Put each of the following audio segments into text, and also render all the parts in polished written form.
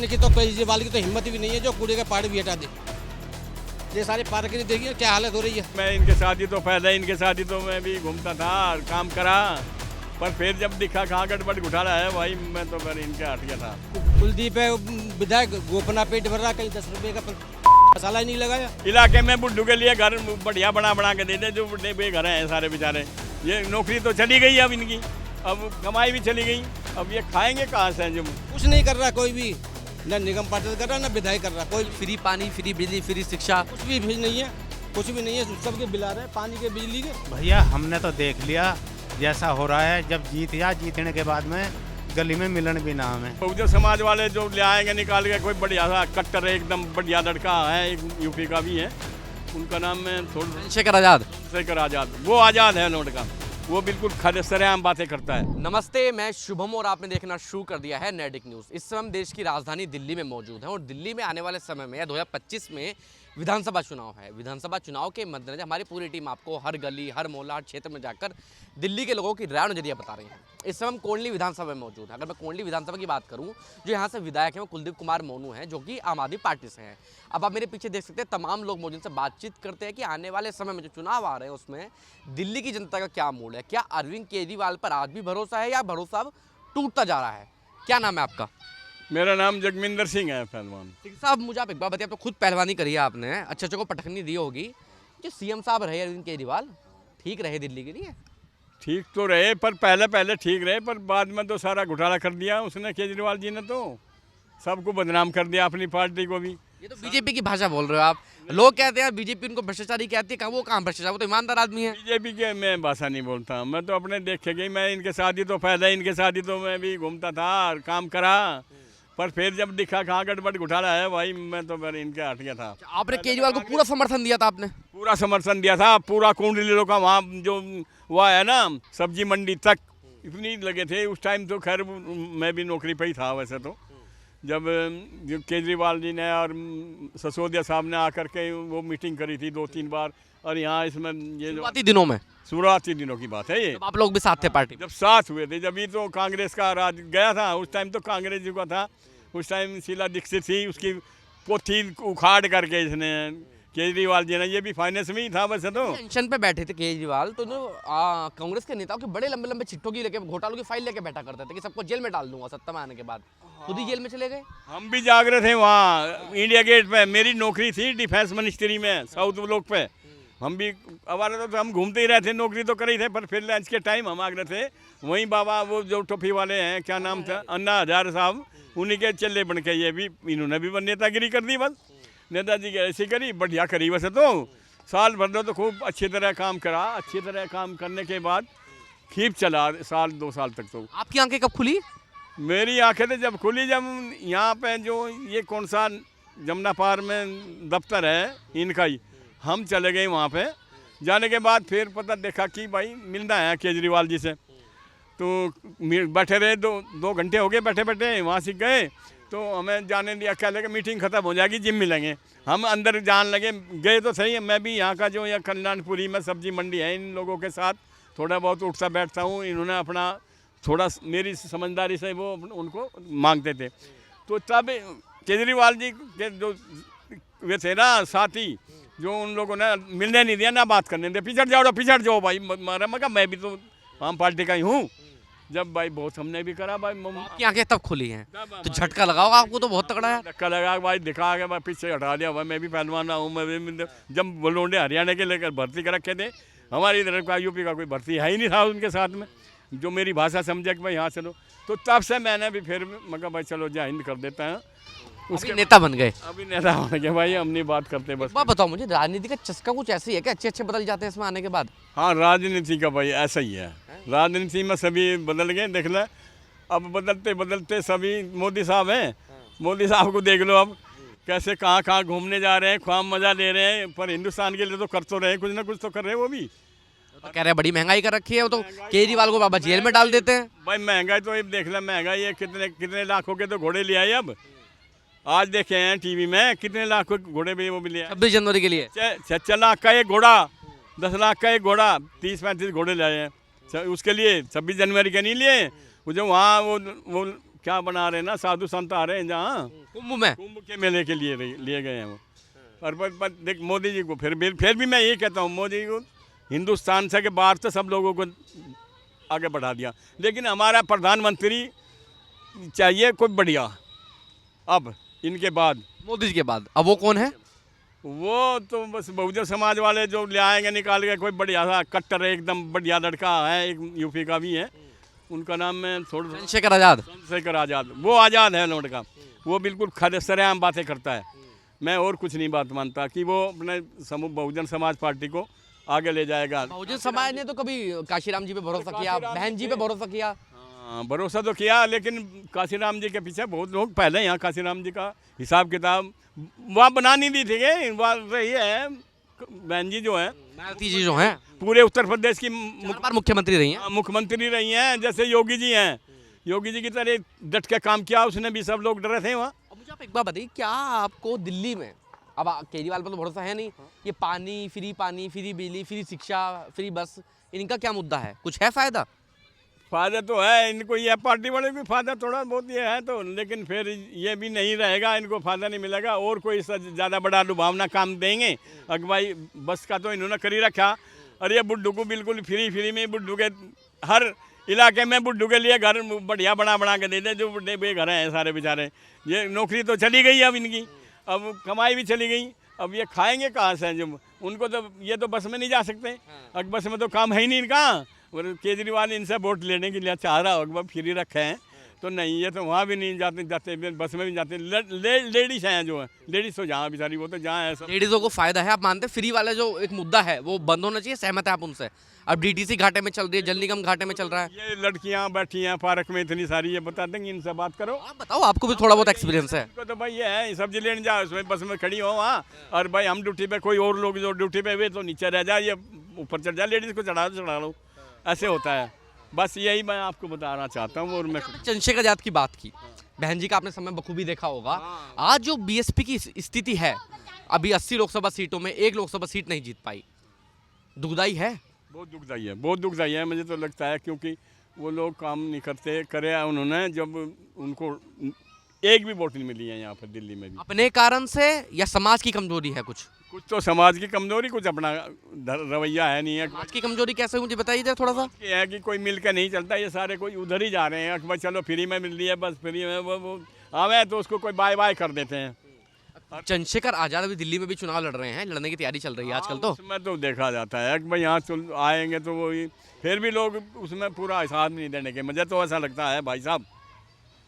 हटाने की तो केजरीवाल की तो हिम्मत भी नहीं है जो कूड़े के पहाड़ भी हटा दे। ये सारे पार्क नहीं देखिए क्या हालत हो रही है। मैं इनके साथ ही तो पैदा, इनके साथ ही तो मैं भी घूमता था और काम करा, पर फिर जब दिखा कहाँ गड़बड़ घोटाला है भाई मैं तो फिर इनके हट गया था। कुलदीप है विधायक, वो अपना पेट भर रहा, कहीं 10 रुपए का मसाला ही नहीं लगाया। इलाके में बुड्ढू के लिए घर बढ़िया बना के देते, जो बुढ़े बे घर हैं सारे बेचारे। ये नौकरी तो चली गई अब इनकी, अब कमाई भी चली गई, अब ये खाएंगे कहाँ से? जो कुछ नहीं कर रहा कोई भी, न निगम पार्षद कर रहा न विधायक कर रहा कोई। फ्री पानी, फ्री बिजली, फ्री शिक्षा, कुछ भी नहीं है, कुछ भी नहीं है। सबके बिल आ रहे हैं पानी के, बिजली के। भैया हमने तो देख लिया जैसा हो रहा है। जब जीतने के बाद में गली में मिलन भी ना हमें। बहुजन समाज वाले जो ले आएंगे निकाल के, कोई बढ़िया सा कट्टर है, एकदम बढ़िया लड़का है, एक यूपी का भी है, उनका नाम मैं चंद्रशेखर आजाद। शेखर आजाद, वो आज़ाद है नोट का, वो बिल्कुल सरेआम बातें करता है। नमस्ते, मैं शुभम और आपने देखना शुरू कर दिया है नैडिक न्यूज़। इस समय हम देश की राजधानी दिल्ली में मौजूद हैं और दिल्ली में आने वाले समय में 2025 में विधानसभा चुनाव है। विधानसभा चुनाव के मद्देनजर हमारी पूरी टीम आपको हर गली, हर मोहल्ला, हर क्षेत्र में जाकर दिल्ली के लोगों की राय नजरिया बता रही है। इस समय हम कोंडली विधानसभा में मौजूद हैं। अगर मैं कोंडली विधानसभा की बात करूं, जो यहाँ से विधायक हैं वो कुलदीप कुमार मोनू हैं, जो कि आम आदमी पार्टी से हैं। अब आप मेरे पीछे देख सकते हैं तमाम लोग मौजूद से बातचीत करते हैं कि आने वाले समय में जो चुनाव आ रहे हैं उसमें दिल्ली की जनता का क्या मूड है। क्या अरविंद केजरीवाल पर आज भी भरोसा है या भरोसा अब टूटता जा रहा है? क्या नाम है आपका? मेरा नाम जगमिंदर सिंह है पहलवान। सिंह साहब, मुझे आप एक बात बताइए, आप तो खुद पहलवानी करी है आपने, अच्छे को पटखनी दी होगी। जो सीएम साहब रहे अरविंद केजरीवाल, ठीक रहे दिल्ली के लिए? ठीक तो रहे, पर पहले ठीक रहे, पर बाद में तो सारा घोटाला कर दिया उसने, केजरीवाल जी ने तो सबको बदनाम कर दिया, अपनी पार्टी को भी। ये तो बीजेपी की भाषा बोल रहे हो आप। लोग कहते हैं बीजेपी उनको भ्रष्टाचारी कहती है, वो कहाँ भ्रष्टाचार, वो तो ईमानदार आदमी है। बीजेपी के मैं भाषा नहीं बोलता, मैं तो अपने देखे गई, मैं इनके साथ ही तो पैदा, इनके साथ ही तो मैं भी घूमता था और काम करा, पर फिर जब दिखा कहाँ गड़बड़ घोटाला है भाई मैं तो फिर इनके हट गया था। आपने केजरीवाल को पूरा समर्थन दिया था? आपने पूरा समर्थन दिया था, पूरा कुंडली लोग का वहाँ जो हुआ है ना सब्जी मंडी तक इतनी लगे थे उस टाइम। तो खैर मैं भी नौकरी पे ही था वैसे तो, जब जो केजरीवाल जी ने और सिसोदिया साहब ने आकर के वो मीटिंग करी थी 2-3 बार, और यहाँ इसमें ये शुरुआती दिनों की बात है ये। तो आप लोग भी साथ थे पार्टी? जब साथ हुए थे, जब ये तो कांग्रेस का राज गया था, उस टाइम तो कांग्रेस जी का था, उस टाइम शीला दीक्षित थी, उसकी पोथी उखाड़ करके इसने केजरीवाल जी ने, ये भी फाइनेंस में ही था वैसे तो। टेंशन पे बैठे थे केजरीवाल, तो जो कांग्रेस के नेताओं के बड़े लंबे लंबे चिट्ठों की लेके, घोटालों की फाइल लेके बैठा करते थे कि सबको जेल में डाल दूंगा सत्ता में आने के बाद। खुद ही जेल में चले गए। हम भी जाग रहे थे वहाँ इंडिया गेट पे, मेरी नौकरी थी डिफेंस मिनिस्ट्री में साउथ ब्लॉक पे, हम भी हमारे तो हम घूमते ही रहे थे, नौकरी तो कर ही थे, पर फिर लंच के टाइम हम आ गए थे वहीं। बाबा वो जो टोपी वाले हैं, क्या नाम था, अन्ना हजारे साहब, उन्हीं के चल्ले बन के ये भी इन्होंने भी नेतागिरी कर दी। बस नेताजी की ऐसी करी, बढ़िया करी वैसे तो, साल भर तो खूब अच्छी तरह काम करा। अच्छी तरह काम करने के बाद खींच चला 1-2 साल तक। तो आपकी आंखें कब खुली? मेरी आंखें तो जब खुली, जब यहाँ पे जो ये कौन सा जमुना पार में दफ्तर है इनका ही, हम चले गए वहाँ पे। जाने के बाद फिर पता देखा कि भाई मिलना है केजरीवाल जी से, तो बैठे रहे, 2 घंटे हो गए बैठे बैठे। वहाँ से गए तो हमें जाने दिया, कह लगे मीटिंग खत्म हो जाएगी, जिम मिलेंगे। हम अंदर जान लगे, गए तो सही है, मैं भी यहाँ का जो यह कल्याणपुरी में सब्जी मंडी है, इन लोगों के साथ थोड़ा बहुत उठता बैठता हूँ। इन्होंने अपना थोड़ा मेरी समझदारी से वो उनको मांगते थे, तो तब केजरीवाल जी के जो वे थे ना साथी, जो उन लोगों ने मिलने नहीं दिया ना बात करने दिया, पिछड़ जाओ भाई। मगर मैं भी तो आम पार्टी का ही हूँ। जब भाई बहुत हमने भी करा भाई, आपकी आंखें तब खुली हैं, तो झटका लगाओ आपको तो बहुत तगड़ा है। धक्का लगा भाई, दिखा के भाई पीछे हटा दिया भाई, मैं भी पहलवान हूँ। मैं भी जब लोंडे हरियाणा के लेकर भर्ती कर रखे थे, हमारी इधर का यूपी का कोई भर्ती है ही नहीं था उनके साथ में, जो मेरी भाषा समझे कि भाई यहाँ चलो। तो तब से मैंने भी फिर मगर भाई चलो जय हिंद कर देता है। उसके नेता बन गए? अभी नेता बन गए भाई, हम नहीं बात करते। बस बात बताओ मुझे, राजनीति का चस्का कुछ ऐसे ही है कि अच्छे बदल जाते हैं इसमें आने के बाद? हाँ, राजनीति का भाई ऐसा ही है। राजनीति में सभी बदल गए, देख ले अब बदलते बदलते सभी। मोदी साहब हैं, मोदी साहब को देख लो अब कैसे कहाँ घूमने जा रहे हैं, ख्वाब मजा ले रहे हैं, पर हिंदुस्तान के लिए तो कर तो रहे हैं, कुछ ना कुछ तो कर रहे हैं वो भी। तो कह रहे हैं बड़ी महंगाई कर रखी है, वो तो केजरीवाल को बाबा जेल में डाल देते हैं। भाई महंगाई तो अब देख ले, महंगाई है, कितने लाखों के तो घोड़े ले आए। अब आज देखे हैं टीवी में कितने लाखों के घोड़े भी वो भी लिया 26 जनवरी के लिए। 6 लाख का एक घोड़ा, 10 लाख का एक घोड़ा, 30-35 घोड़े लाए हैं उसके लिए। 26 जनवरी के नहीं लिए, वो जो वहाँ वो क्या बना रहे हैं ना, साधु संत आ रहे हैं जहाँ कुंभ में कुंभ के मेले के लिए लिए गए हैं वो। पर देख मोदी जी को फिर भी मैं यही कहता हूँ, मोदी जी को हिंदुस्तान से के बाहर से सब लोगों को आगे बढ़ा दिया, लेकिन हमारा प्रधानमंत्री चाहिए कोई बढ़िया। अब इनके बाद मोदी जी के बाद अब वो कौन है? वो तो बस बहुजन समाज वाले जो ले आएंगे निकाल के, कोई बढ़िया सा कट्टर एकदम बढ़िया लड़का है, एक यूपी का भी है, उनका नाम मैं थोड़ा चंद्रशेखर आजाद। चंद्रशेखर आज़ाद, वो आज़ाद है लड़का, वो बिल्कुल खड़े सरेआम बातें करता है। मैं और कुछ नहीं बात मानता कि वो अपने समूह बहुजन समाज पार्टी को आगे ले जाएगा। बहुजन समाज ने तो कभी काशीराम जी पे भरोसा किया, बहन जी पे भरोसा किया। हाँ, भरोसा तो किया, लेकिन काशीराम जी के पीछे बहुत लोग पहले यहाँ काशीराम जी का हिसाब किताब वहाँ बना नहीं दी थी। वहाँ रही है बहन जी जो है, मायावती जी जो हैं पूरे उत्तर प्रदेश की 4 बार मुख्यमंत्री रही हैं। मुख्यमंत्री रही हैं। जैसे योगी जी हैं, योगी जी की तरह डट के काम किया उसने भी, सब लोग डरे थे वहाँ। अब मुझे आप एक बात बताइए, क्या आपको दिल्ली में, अब केजरीवाल पर तो भरोसा है नहीं, ये पानी, फ्री बिजली, फ्री शिक्षा, फ्री बस, इनका क्या मुद्दा है? कुछ है फायदा? फायदा तो है इनको, ये पार्टी वाले को फायदा थोड़ा बहुत ये है तो, लेकिन फिर ये भी नहीं रहेगा, इनको फायदा नहीं मिलेगा। और कोई ज़्यादा बड़ा लुभावना काम देंगे? अगर भाई बस का तो इन्होंने कर ही रखा। और ये बुड्ढू को बिल्कुल फ्री में, बुड्ढू के हर इलाके में बुड्ढू के लिए घर बढ़िया बना के दे दे, जो बुढ़े बे घर हैं सारे बेचारे। ये नौकरी तो चली गई अब इनकी, अब कमाई भी चली गई, अब ये खाएंगे कहाँ से? जब उनको तो ये तो बस में नहीं जा सकते, अब बस में तो काम है ही नहीं इनका। और केजरीवाल इनसे वोट लेने के लिए चाह रहा होगा, फ्री रखे हैं तो नहीं, ये तो वहाँ भी नहीं जाते बस में भी जाते। लेडीज हैं जो है, लेडीज तो जहाँ बेचारी वो तो जहाँ है सब। लेडीजों को फायदा है, आप मानते हैं? फ्री वाला जो एक मुद्दा है वो बंद होना चाहिए, सहमत है आप उनसे? अब डीटीसी घाटे में चल रही है, जल निगम घाटे में चल रहा है। ये लड़कियाँ बैठी हैं पार्क में इतनी सारी, ये बता देंगे, इनसे बात करो। आप बताओ, आपको भी थोड़ा बहुत एक्सपीरियंस है। तो भाई ये है, सब्जी लेने जाओ उसमें बस में खड़ी हो वहाँ, और भाई हम ड्यूटी पे, कोई और लोग जो ड्यूटी पे हुए तो नीचे रह जाए, ये ऊपर चढ़ जाए, लेडीज़ को चढ़ा लो, ऐसे होता है। बस यही मैं आपको बताना चाहता हूँ। और मैं चंद्रशेखर आजाद की बात की, बहन जी का आपने समय बखूबी देखा होगा। आज जो बीएसपी की स्थिति है, अभी 80 लोकसभा सीटों में 1 लोकसभा सीट नहीं जीत पाई, दुखदाई है। बहुत दुखदाई है, बहुत दुखदाई है। मुझे तो लगता है क्योंकि वो लोग काम नहीं करते, करे उन्होंने, जब उनको एक भी वोट नहीं मिली है यहाँ पर दिल्ली में भी। अपने कारण से या समाज की कमजोरी है? कुछ तो समाज की कमजोरी, कुछ अपना रवैया है नहीं है। समाज की कमजोरी कैसे, मुझे बताइए जरा थोड़ा सा। ये है कि कोई मिल के नहीं चलता, ये सारे कोई उधर ही जा रहे हैं कि भाई चलो फ्री में मिल रही है, बस फ्री में वो आवे तो उसको कोई बाय बाय कर देते हैं। चंद्रशेखर आजाद अभी दिल्ली में भी चुनाव लड़ रहे हैं, लड़ने की तैयारी चल रही है आजकल। तो उसमें तो देखा जाता है कि भाई यहाँ आएंगे तो वो फिर भी लोग उसमें पूरा हिसाब नहीं देने के, मुझे तो ऐसा लगता है भाई साहब,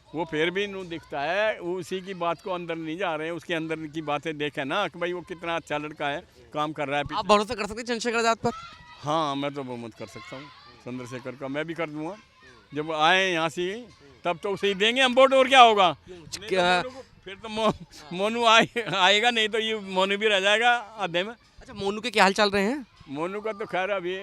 वो फिर भी नहीं दिखता है, उसी की बात को अंदर नहीं जा रहे हैं, उसके अंदर की बातें देखें ना कि भाई वो कितना अच्छा लड़का है, काम कर रहा है। आप भरोसा कर सकते हैं चंद्रशेखर आजाद पर? हाँ, मैं तो बहुमत कर सकता हूँ चंद्रशेखर का, मैं भी कर दूँगा। जब आए यहाँ से तब तो उसे ही देंगे हम वोट, और क्या होगा? फिर तो मोनू आएगा, नहीं तो ये मोनू भी रह जाएगा आधे में। अच्छा, मोनू के क्या हाल चल रहे हैं? मोनू का तो खैर अभी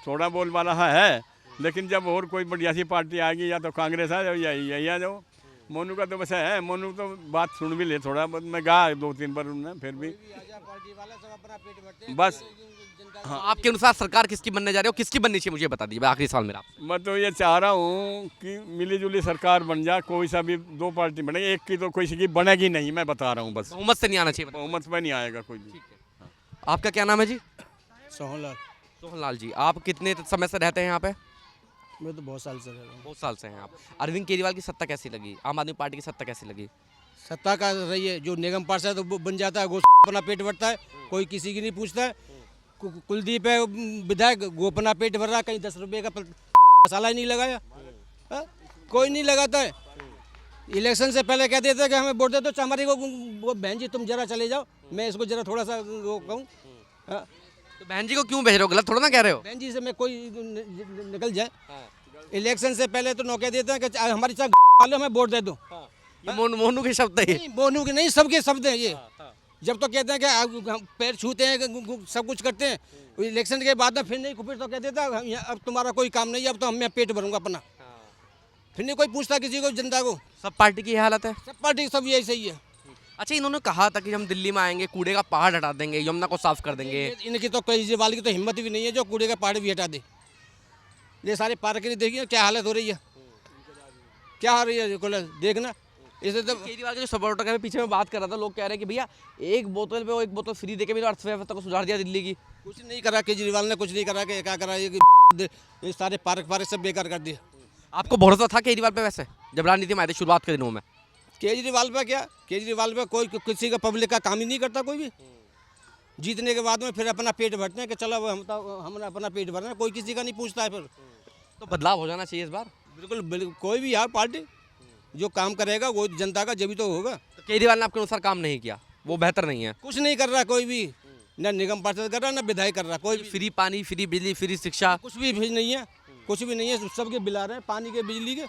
थोड़ा बोल वाला है, लेकिन जब और कोई बढ़िया सी पार्टी आएगी, या तो कांग्रेस आ जाओ या यही आ जाओ। मोनू का तो बस है, मोनू तो बात सुन भी ले थोड़ा, मैं गा 2-3 बार उन्हें, फिर भी बस। हाँ, आपके अनुसार सरकार किसकी बनने जा रही है, किसकी बननी चाहिए, मुझे बता दीजिए आखिरी सवाल मेरा। मैं तो ये चाह रहा हूँ कि मिली जुली सरकार बन जाए, कोई सा भी 2 पार्टी बने, एक की तो कोई की बनेगी नहीं, मैं बता रहा हूँ बस। बहुमत से नहीं आना चाहिए? बहुमत में नहीं आएगा कोई भी। आपका क्या नाम है जी? सोहनलाल। सोहनलाल जी, आप कितने समय से रहते हैं यहाँ पे? मैं तो बहुत साल से रह रहा हूँ। बहुत साल से हैं आप। अरविंद केजरीवाल की सत्ता कैसी लगी, आम आदमी पार्टी की सत्ता कैसी लगी? सत्ता का रही है, जो निगम पार्षद है तो बन जाता है, अपना पेट भरता है, कोई किसी की नहीं पूछता है। कुलदीप है विधायक, वो अपना पेट भर रहा है, कहीं 10 रुपये का मसाला ही नहीं लगाया, कोई नहीं लगाता है। इलेक्शन से पहले कहते थे कि हमें वोट दे दो, हमारी वो बहन जी तुम जरा चले जाओ, मैं इसको जरा थोड़ा सा वो कहूँ। तो बहन जी को क्यों भेज रहे हो, गलत थोड़ा ना कह रहे हो? बहन जी से मैं कोई निकल जाए, इलेक्शन से पहले तो नौकरी देते हैं कि हमारी चाहे हमें वोट दे दो। ये मोनू के शब्द है? मोनू के नहीं, सबके शब्द हैं ये। जब तो कहते हैं कि हम पैर छूते हैं, सब कुछ करते हैं, इलेक्शन के बाद में फिर नहीं, फिर तो कह देता अब तुम्हारा कोई काम नहीं है, अब तो मैं पेट भरूंगा अपना, फिर नहीं कोई पूछता किसी को, जनता को। सब पार्टी की हालत है, सब पार्टी सब यही सही है। अच्छा, इन्होंने कहा था कि हम दिल्ली में आएंगे, कूड़े का पहाड़ हटा देंगे, यमुना को साफ कर देंगे। इनकी तो केजरीवाल की तो हिम्मत भी नहीं है जो कूड़े का पहाड़ भी हटा दे। ये सारे पार्क के देखिए क्या हालत हो रही है। क्या आ रही है देखना इसे तो केजरीवाल के जो सपोर्टर का मैं पीछे में बात कर रहा था, लोग कह रहे हैं कि भैया एक बोतल पे वो एक बोतल फ्री देके भी तो अर्थव्यवस्था को सुधार दिया दिल्ली की। कुछ नहीं करा केजरीवाल ने, कुछ नहीं करा के क्या करा ये सारे पार्क सब बेकार कर दिए। आपको भरोसा था केजरीवाल पे वैसे जब राजनीति में आए थे शुरुआत के दिनों में? केजरीवाल पे क्या, केजरीवाल पे कोई किसी का पब्लिक का काम ही नहीं करता कोई भी। जीतने के बाद में फिर अपना पेट भरते हैं कि चलो हमने अपना पेट भरना है, कोई किसी का नहीं पूछता है। फिर तो बदलाव हो जाना चाहिए इस बार। बिल्कुल कोई भी यार पार्टी जो काम करेगा वो जनता का जब ही तो होगा। तो केजरीवाल ने आपके अनुसार काम नहीं किया, वो बेहतर नहीं है? कुछ नहीं कर रहा कोई भी, न निगम पार्षद कर रहा न विधायक कर रहा कोई भी। फ्री पानी, फ्री बिजली, फ्री शिक्षा, कुछ भी नहीं है, कुछ भी नहीं है। सबके बिल आ रहे हैं पानी के, बिजली के,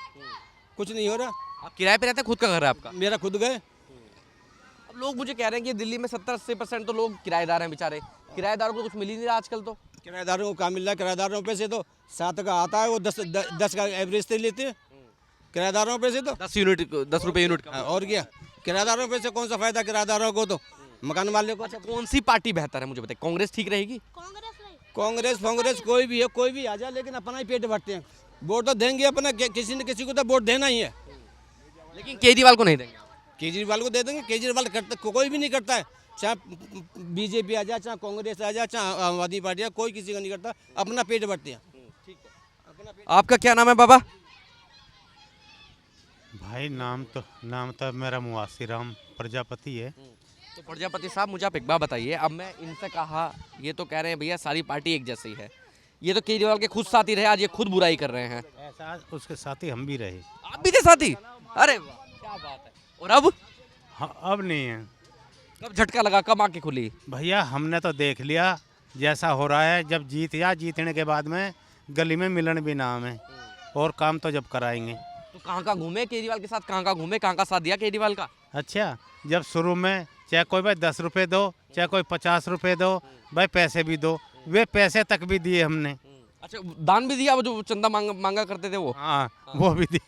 कुछ नहीं हो रहा। आप किराए पे रहते हैं, खुद का घर है आपका? मेरा खुद गए। अब लोग मुझे कह रहे हैं कि दिल्ली में 70-80% तो लोग किराएदार हैं बेचारे, किराएदारों को कुछ मिल ही नहीं रहा आजकल। तो किराएदारों को काम मिल रहा है, किराएदारों पे से तो 7 का आता है, वो 10 का एवरेज से लेते हैं किराएदारों पे से तो 10 रुपये यूनिट का। और क्या, किराएदारों पे से कौन सा फायदा किराएदारों को, तो मकान मालिक को। अच्छा, कौन सी पार्टी बेहतर है मुझे बताइए? कांग्रेस ठीक रहेगी? कांग्रेस कोई भी है, कोई भी आ जाए, लेकिन अपना ही पेट भरते हैं। वोट तो देंगे अपना, किसी न किसी को तो वोट देना ही है। लेकिन केजरीवाल को नहीं देंगे? केजरीवाल को दे देंगे। केजरीवाल करता कोई भी नहीं करता है, चाहे बीजेपी आ जाए, चाहे कांग्रेस आ जाए, चाहे आम आदमी पार्टी आ, कोई किसी का नहीं करता, अपना पेट भरते हैं। आपका क्या नाम है बाबा? भाई नाम तो मेरा मुआसी राम प्रजापति है। तो प्रजापति साहब मुझे आप एक बार बताइए, अब मैं इनसे कहा, ये तो कह रहे हैं भैया सारी पार्टी एक जैसी है, ये तो केजरीवाल के खुद साथी रहे, आज ये खुद बुराई कर रहे हैं। ऐसा उसके साथ ही हम भी रहे। आप भी थे साथी? अरे वाह, क्या बात है। और अब? हाँ, अब नहीं है। कब झटका लगा, कब आंखें खुली? भैया हमने तो देख लिया जैसा हो रहा है, जब जीतने के बाद में गली में मिलन भी नाम है, और काम तो जब कराएंगे। तो कहाँ घूमे केजरीवाल के साथ, कहाँ घूमे, कहाँ साथ दिया केजरीवाल का? अच्छा, जब शुरू में चाहे कोई भाई 10 रुपये दो, चाहे कोई 50 रुपये दो, भाई पैसे भी दो, वे पैसे तक भी दिए हमने। अच्छा, दान भी दिया, वो जो चंदा मांगा करते थे वो? हाँ, वो भी दिए।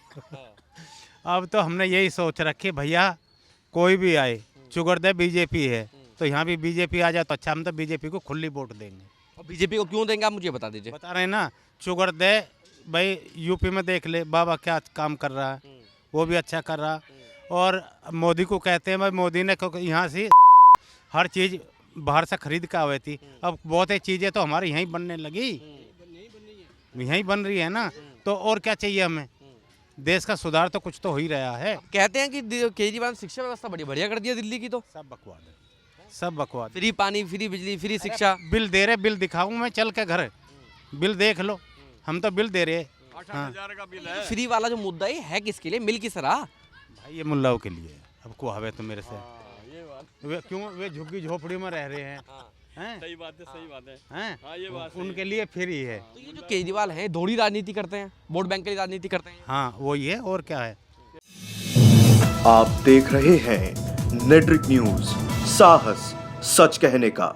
अब तो हमने यही सोच रखी भैया, कोई भी आए, चुगर दे बीजेपी है, तो यहाँ भी बीजेपी आ जाए तो अच्छा, हम तो बीजेपी को खुली वोट देंगे। और बीजेपी को क्यों देंगे आप मुझे बता दीजिए। बता रहे हैं ना, चुगर दे भाई, यूपी में देख ले बाबा क्या काम कर रहा है, वो भी अच्छा कर रहा। और मोदी को कहते हैं भाई, मोदी ने यहाँ से हर चीज़ बाहर से खरीद के आवे थी, अब बहुत ही चीज़ें तो हमारे यहीं बनने लगी, यहीं बन रही है ना, तो और क्या चाहिए हमें। देश का सुधार तो कुछ तो हो ही रहा है। कहते हैं कि केजरीवाल ने शिक्षा व्यवस्था बड़ी बढ़िया कर दिया दिल्ली की। तो सब बकवाद है, सब बकवाद। फ्री पानी, फ्री बिजली, फ्री शिक्षा। बिल दे रहे, बिल दिखाऊं मैं चल के घर, बिल देख लो, हम तो बिल दे रहे। 8,000 का बिल है। फ्री वाला जो मुद्दा है किसके लिए? मिल किस रहा? भाई ये मुल्लाओं के लिए, अब को हवे तो मेरे से वे क्यों, वे झुग्गी झोपड़ी में रह रहे हैं, हैं? सही बात है, सही बात है। हैं? हाँ, ये बात उनके लिए फ्री है। तो ये जो केजरीवाल है, धोड़ी राजनीति करते हैं, वोट बैंक के लिए राजनीति करते हैं। हाँ वही है, और क्या है। आप देख रहे हैं नेट्रिक न्यूज, साहस सच कहने का।